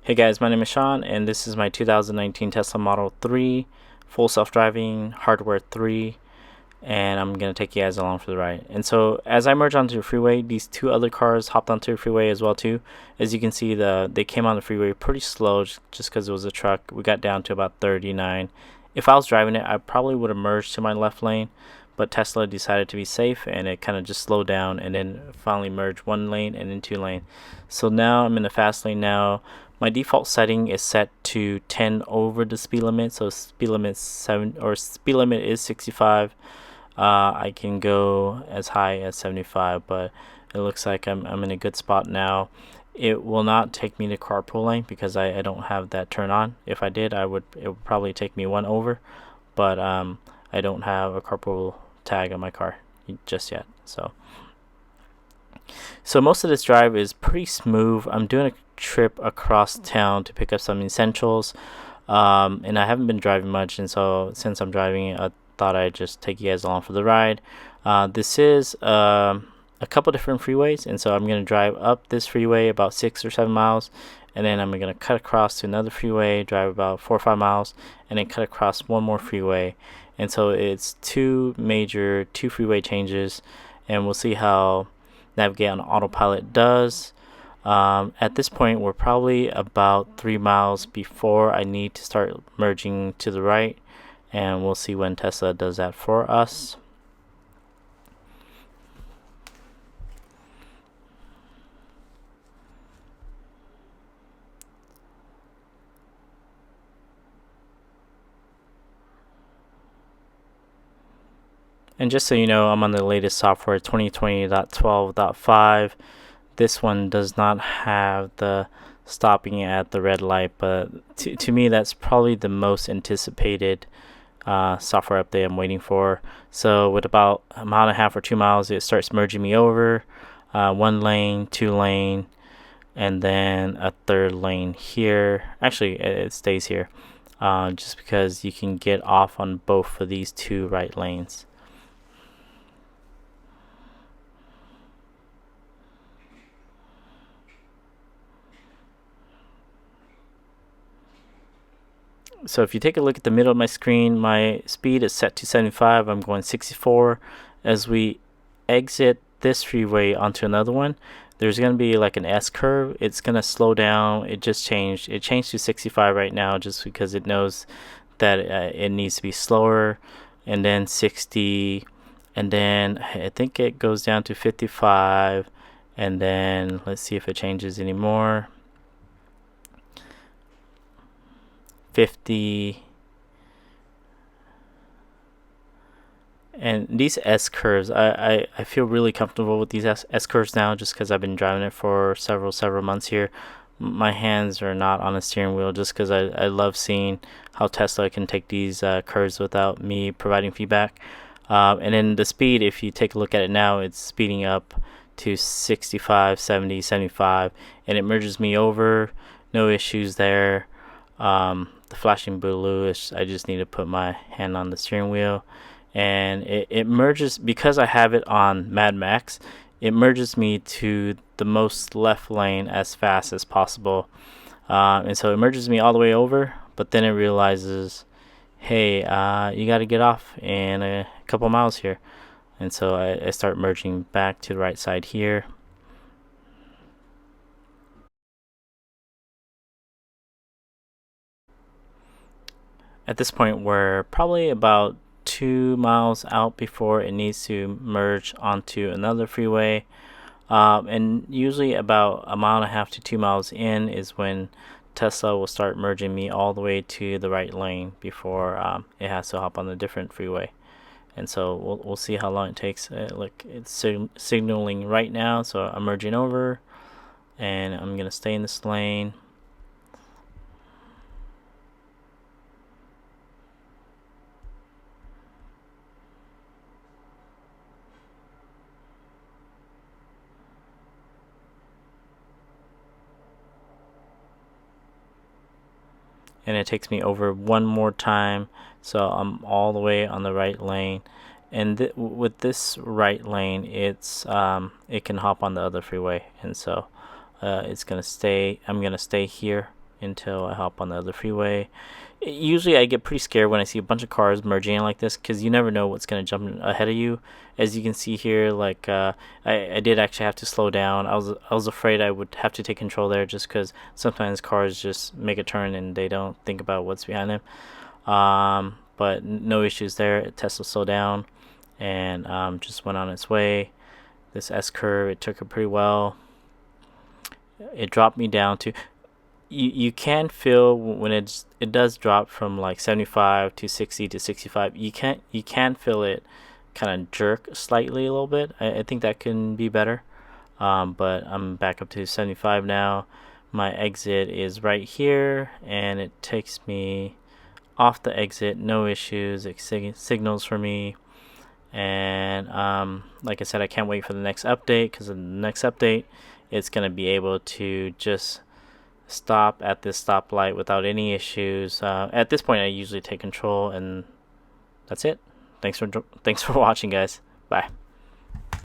Hey guys, my name is Sean, and this is my 2019 Tesla Model 3 full self-driving hardware 3, and I'm gonna take you guys along for the ride. And so as I merge onto the freeway, these two other cars hopped onto the freeway as well too. As you can see, they came on the freeway pretty slow just because it was a truck. We got down to about 39. If I was driving it, I probably would have merged to my left lane, but Tesla decided to be safe and it kind of just slowed down and then finally merged one lane and then two lane. So now I'm in the fast lane now. My default setting is set to 10 over the speed limit, so speed limit is 65. I can go as high as 75, but it looks like I'm in a good spot now. It will not take me to carpool lane because I don't have that turn on. If I did, it would probably take me one over, but I don't have a carpool tag on my car just yet. So most of this drive is pretty smooth. I'm doing a trip across town to pick up some essentials, and I haven't been driving much, and so since I'm driving, I thought I'd just take you guys along for the ride. This is a couple different freeways, and so I'm going to drive up this freeway about 6 or 7 miles, and then I'm going to cut across to another freeway, drive about 4 or 5 miles, and then cut across one more freeway. And so it's two freeway changes, and we'll see how navigate on autopilot does. At this point, we're probably about 3 miles before I need to start merging to the right, and we'll see when Tesla does that for us. And just so you know, I'm on the latest software 2020.12.5. This one does not have the stopping at the red light, but to me that's probably the most anticipated software update I'm waiting for. So with about a mile and a half or 2 miles, it starts merging me over, one lane, two lane, and then a third lane here. Actually, it stays here, just because you can get off on both of these two right lanes. So if you take a look at the middle of my screen, my speed is set to 75. I'm going 64. As we exit this freeway onto another one, there's going to be like an S curve. It's going to slow down. It just changed. It changed to 65 right now just because it knows that it needs to be slower. And then 60. And then I think it goes down to 55. And then let's see if it changes anymore. 50. And these S curves, I feel really comfortable with these S curves now just because I've been driving it for several months here. My hands are not on the steering wheel just because I love seeing how Tesla can take these curves without me providing feedback. And then the speed, if you take a look at it now, it's speeding up to 65, 70, 75, and it merges me over. No issues there. The flashing blue is I just need to put my hand on the steering wheel, and it merges because I have it on Mad Max. It merges me to the most left lane as fast as possible, and so it merges me all the way over, but then it realizes, hey, you got to get off in a couple miles here, and so I start merging back to the right side here. At this point, we're probably about 2 miles out before it needs to merge onto another freeway. And usually about a mile and a half to 2 miles in is when Tesla will start merging me all the way to the right lane before it has to hop on a different freeway. And so we'll see how long it takes. Look, it's signaling right now, so I'm merging over, and I'm gonna stay in this lane. And it takes me over one more time, so I'm all the way on the right lane. And with this right lane, it can hop on the other freeway, and so it's gonna stay. I'm gonna stay here until I hop on the other freeway. Usually I get pretty scared when I see a bunch of cars merging in like this, because you never know what's going to jump ahead of you. As you can see here, like I did actually have to slow down. I was afraid I would have to take control there, just because sometimes cars just make a turn and they don't think about what's behind them. But no issues there. Tesla slowed down and just went on its way. This S curve, it took it pretty well. It dropped me down to, you can feel when it does drop from like 75 to 60 to 65. You can feel it kind of jerk slightly a little bit. I think that can be better. But I'm back up to 75 now. My exit is right here, and it takes me off the exit, no issues. It signals for me, and like I said, I can't wait for the next update, because in the next update it's going to be able to just stop at this stoplight without any issues. At this point I usually take control, and that's it. Thanks for watching, guys. Bye.